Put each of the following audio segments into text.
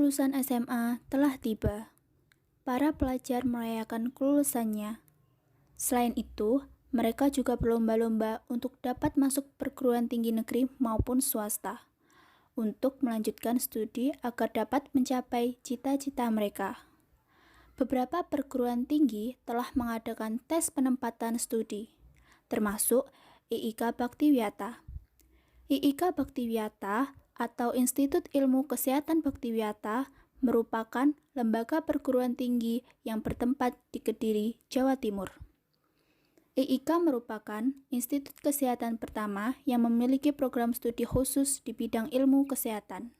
lulusan SMA telah tiba. Para pelajar merayakan kelulusannya. Selain itu, mereka juga berlomba-lomba untuk dapat masuk perguruan tinggi negeri maupun swasta, untuk melanjutkan studi agar dapat mencapai cita-cita mereka. Beberapa perguruan tinggi telah mengadakan tes penempatan studi, termasuk IIK Baktiwiyata. IIK Baktiwiyata atau Institut Ilmu Kesehatan Baktiwiyata merupakan lembaga perguruan tinggi yang bertempat di Kediri, Jawa Timur. IIK merupakan institut kesehatan pertama yang memiliki program studi khusus di bidang ilmu kesehatan.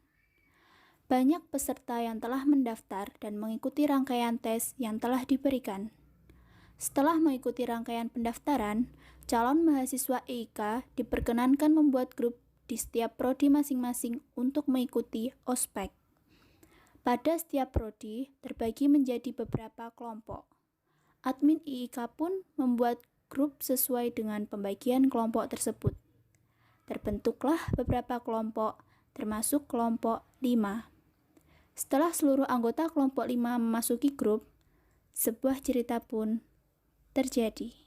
Banyak peserta yang telah mendaftar dan mengikuti rangkaian tes yang telah diberikan. Setelah mengikuti rangkaian pendaftaran, calon mahasiswa IIK diperkenankan membuat grup di setiap prodi masing-masing untuk mengikuti ospek. Pada setiap prodi terbagi menjadi beberapa kelompok. Admin IIK pun membuat grup sesuai dengan pembagian kelompok tersebut. Terbentuklah beberapa kelompok, termasuk kelompok 5. Setelah seluruh anggota kelompok 5 memasuki grup, sebuah cerita pun terjadi.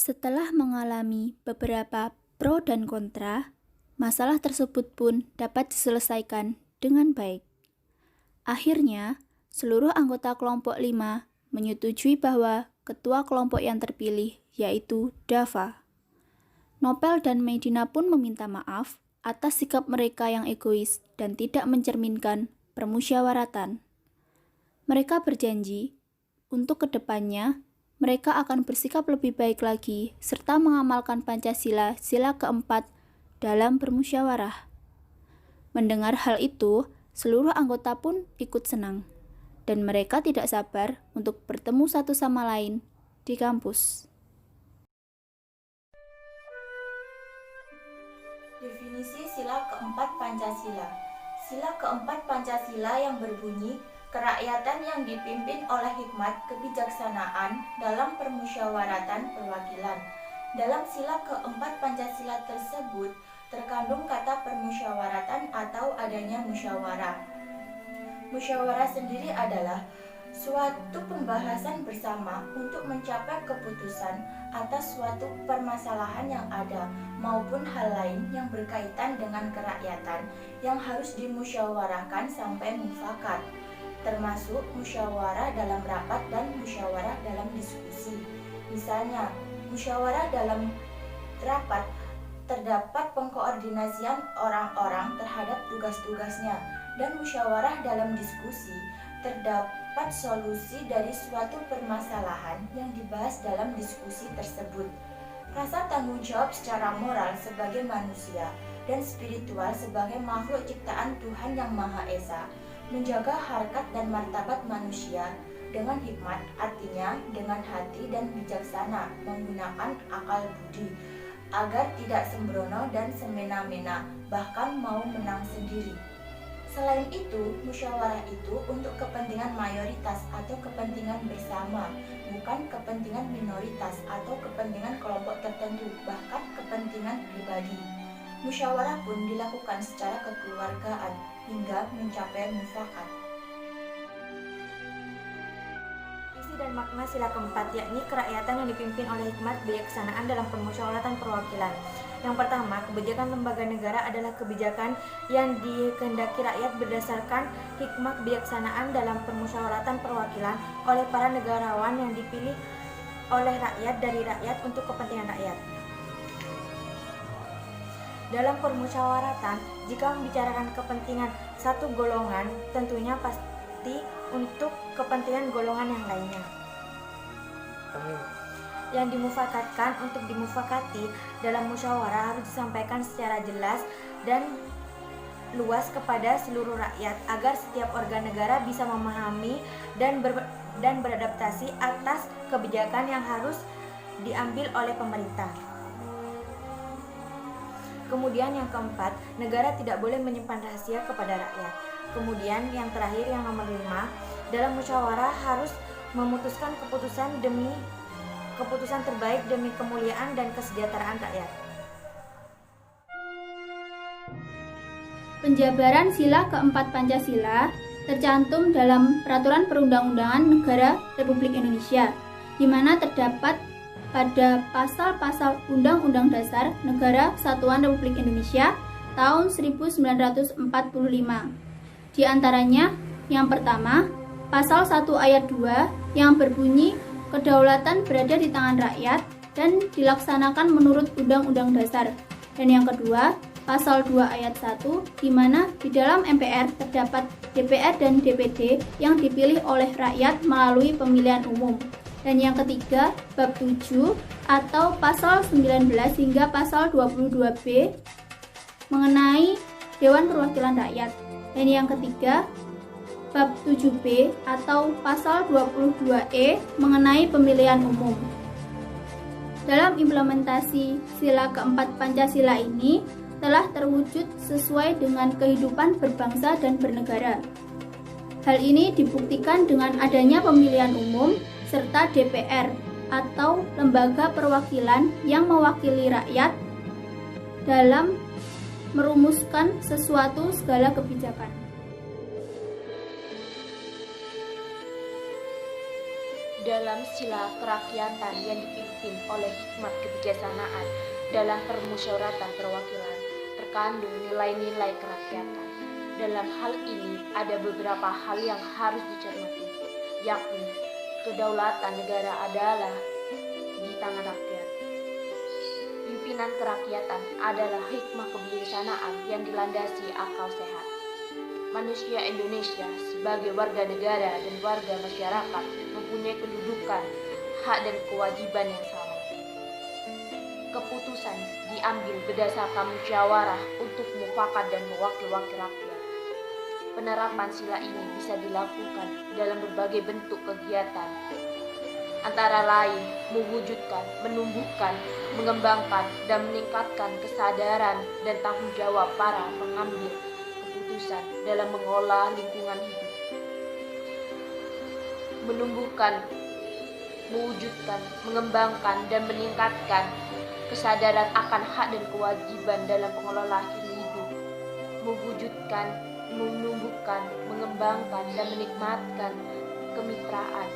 Setelah mengalami beberapa pro dan kontra, masalah tersebut pun dapat diselesaikan dengan baik. Akhirnya, seluruh anggota kelompok 5 menyetujui bahwa ketua kelompok yang terpilih yaitu Dava. Nopel dan Medina pun meminta maaf atas sikap mereka yang egois dan tidak mencerminkan permusyawaratan. Mereka berjanji untuk kedepannya mereka akan bersikap lebih baik lagi serta mengamalkan Pancasila sila keempat dalam bermusyawarah. Mendengar hal itu, seluruh anggota pun ikut senang, dan mereka tidak sabar untuk bertemu satu sama lain di kampus. Definisi sila keempat Pancasila. Sila keempat Pancasila yang berbunyi kerakyatan yang dipimpin oleh hikmat kebijaksanaan dalam permusyawaratan perwakilan. Dalam sila keempat Pancasila tersebut terkandung kata permusyawaratan atau adanya musyawarah. Musyawarah sendiri adalah suatu pembahasan bersama untuk mencapai keputusan atas suatu permasalahan yang ada maupun hal lain yang berkaitan dengan kerakyatan yang harus dimusyawarahkan sampai mufakat, termasuk musyawarah dalam rapat dan musyawarah dalam diskusi. Misalnya, musyawarah dalam rapat terdapat pengkoordinasian orang-orang terhadap tugas-tugasnya, dan musyawarah dalam diskusi terdapat solusi dari suatu permasalahan yang dibahas dalam diskusi tersebut. Rasa tanggung jawab secara moral sebagai manusia dan spiritual sebagai makhluk ciptaan Tuhan Yang Maha Esa menjaga harkat dan martabat manusia dengan hikmat, artinya dengan hati dan bijaksana, menggunakan akal budi, agar tidak sembrono dan semena-mena, bahkan mau menang sendiri. Selain itu, musyawarah itu untuk kepentingan mayoritas atau kepentingan bersama, bukan kepentingan minoritas atau kepentingan kelompok tertentu, bahkan kepentingan pribadi. Musyawarah pun dilakukan secara kekeluargaan hingga mencapai mufakat. Isi dan makna sila keempat yakni kerakyatan yang dipimpin oleh hikmat kebijaksanaan dalam permusyawaratan perwakilan. Yang pertama, kebijakan lembaga negara adalah kebijakan yang dikehendaki rakyat berdasarkan hikmah kebijaksanaan dalam permusyawaratan perwakilan oleh para negarawan yang dipilih oleh rakyat dari rakyat untuk kepentingan rakyat. Dalam permusyawaratan, jika membicarakan kepentingan satu golongan, tentunya pasti untuk kepentingan golongan yang lainnya. Yang dimufakatkan untuk dimufakati dalam musyawarah harus disampaikan secara jelas dan luas kepada seluruh rakyat agar setiap warga negara bisa memahami dan beradaptasi atas kebijakan yang harus diambil oleh pemerintah. Kemudian yang keempat, negara tidak boleh menyimpan rahasia kepada rakyat. Kemudian yang terakhir, yang nomor 5, dalam musyawarah harus memutuskan keputusan terbaik demi kemuliaan dan kesejahteraan rakyat. Penjabaran sila keempat Pancasila tercantum dalam Peraturan Perundang-undangan Negara Republik Indonesia, di mana terdapat pada pasal-pasal Undang-Undang Dasar Negara Kesatuan Republik Indonesia tahun 1945. Di antaranya, yang pertama, pasal 1 ayat 2 yang berbunyi kedaulatan berada di tangan rakyat dan dilaksanakan menurut Undang-Undang Dasar. Dan yang kedua, pasal 2 ayat 1 di mana di dalam MPR terdapat DPR dan DPD yang dipilih oleh rakyat melalui pemilihan umum. Dan yang ketiga, bab 7 atau pasal 19 hingga pasal 22B mengenai Dewan Perwakilan Rakyat. Dan yang ketiga, bab 7B atau pasal 22E mengenai pemilihan umum. Dalam implementasi sila keempat Pancasila ini telah terwujud sesuai dengan kehidupan berbangsa dan bernegara. Hal ini dibuktikan dengan adanya pemilihan umum serta DPR atau lembaga perwakilan yang mewakili rakyat dalam merumuskan sesuatu segala kebijakan. Dalam sila kerakyatan yang dipimpin oleh hikmat kebijaksanaan dalam permusyawaratan perwakilan terkandung nilai-nilai kerakyatan. Dalam hal ini ada beberapa hal yang harus dicermati, yakni kedaulatan negara adalah di tangan rakyat. Pimpinan kerakyatan adalah hikmah kebijaksanaan yang dilandasi akal sehat. Manusia Indonesia sebagai warga negara dan warga masyarakat mempunyai kedudukan, hak dan kewajiban yang sama. Keputusan diambil berdasarkan musyawarah untuk mufakat dan mewakil-wakil rakyat. Penerapan sila ini bisa dilakukan dalam berbagai bentuk kegiatan, antara lain mewujudkan, menumbuhkan, mengembangkan, dan meningkatkan kesadaran dan tanggung jawab para pengambil keputusan dalam mengolah lingkungan hidup. Menumbuhkan, mewujudkan, mengembangkan, dan meningkatkan kesadaran akan hak dan kewajiban dalam pengelolaan hidup. Mewujudkan, menumbuhkan, mengembangkan, dan menikmatkan kemitraan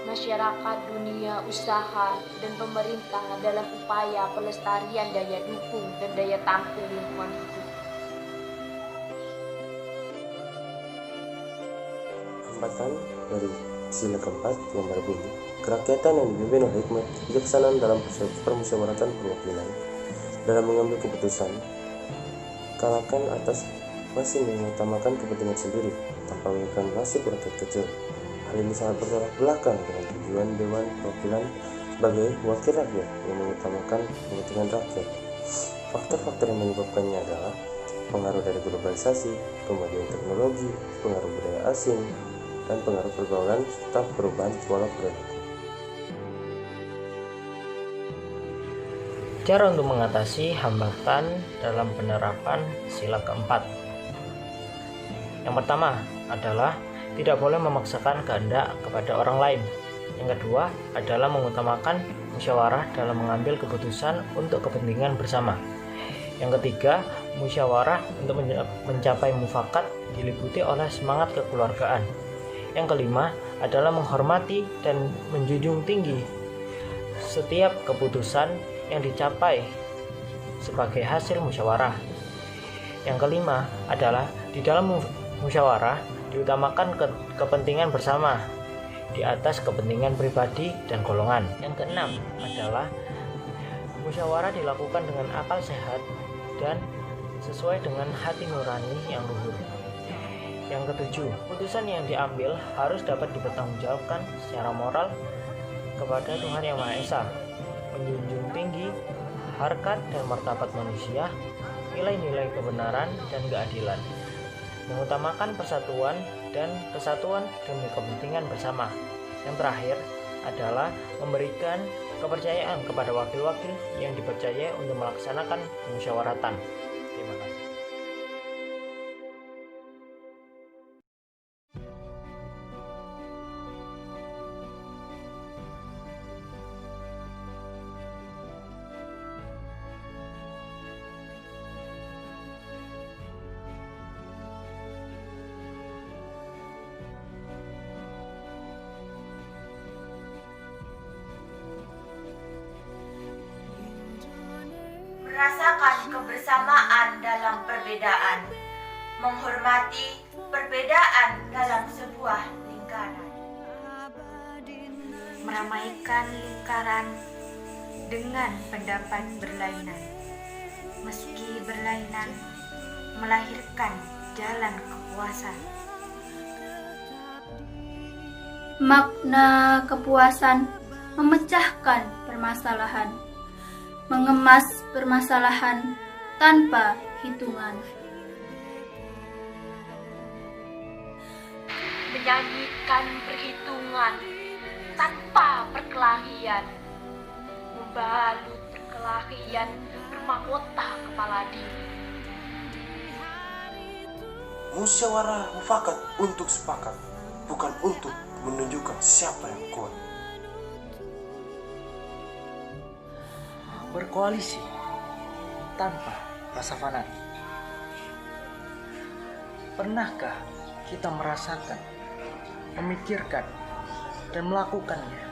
masyarakat, dunia usaha, dan pemerintah dalam upaya pelestarian daya dukung dan daya tampung lingkungan hidup. Hambatan dari sila keempat yang berbunyi kerakyatan yang dipimpin oleh hikmat kebijaksanaan dalam permusyawaratan perwakilan dalam mengambil keputusan kalahkan atas masih mengutamakan kepentingan sendiri tanpa memikirkan nasib rakyat kecil. Hal ini sangat bertolak belakang dengan tujuan Dewan Perwakilan sebagai wakil rakyat yang mengutamakan kepentingan rakyat. Faktor-faktor yang menyebabkannya adalah pengaruh dari globalisasi, kemajuan teknologi, pengaruh budaya asing, dan pengaruh pergaulan serta perubahan pola perilaku. Cara untuk mengatasi hambatan dalam penerapan sila keempat. Yang pertama adalah tidak boleh memaksakan kehendak kepada orang lain. Yang kedua adalah mengutamakan musyawarah dalam mengambil keputusan untuk kepentingan bersama. Yang ketiga, musyawarah untuk mencapai mufakat diliputi oleh semangat kekeluargaan. Yang kelima adalah menghormati dan menjunjung tinggi setiap keputusan yang dicapai sebagai hasil musyawarah. Yang kelima adalah di dalam musyawarah diutamakan kepentingan bersama di atas kepentingan pribadi dan golongan. Yang keenam adalah musyawarah dilakukan dengan akal sehat dan sesuai dengan hati nurani yang luhur. Yang ketujuh, putusan yang diambil harus dapat dipertanggungjawabkan secara moral kepada Tuhan Yang Maha Esa, menjunjung tinggi harkat dan martabat manusia, nilai-nilai kebenaran dan keadilan, mengutamakan persatuan dan kesatuan demi kepentingan bersama. Yang terakhir adalah memberikan kepercayaan kepada wakil-wakil yang dipercaya untuk melaksanakan musyawaratan. Terima kasih. Merasakan kebersamaan dalam perbedaan, menghormati perbedaan dalam sebuah lingkaran. Meramaikan lingkaran dengan pendapat berlainan, meski berlainan melahirkan jalan kepuasan. Makna kepuasan memecahkan permasalahan, mengemas permasalahan tanpa hitungan. Menyanyikan perhitungan tanpa perkelahian, membalut perkelahian bermahkota kepala diri. Musyawarah mufakat untuk sepakat, bukan untuk menunjukkan siapa yang kuat. Berkoalisi tanpa rasa fanatik. Pernahkah kita merasakan, memikirkan, dan melakukannya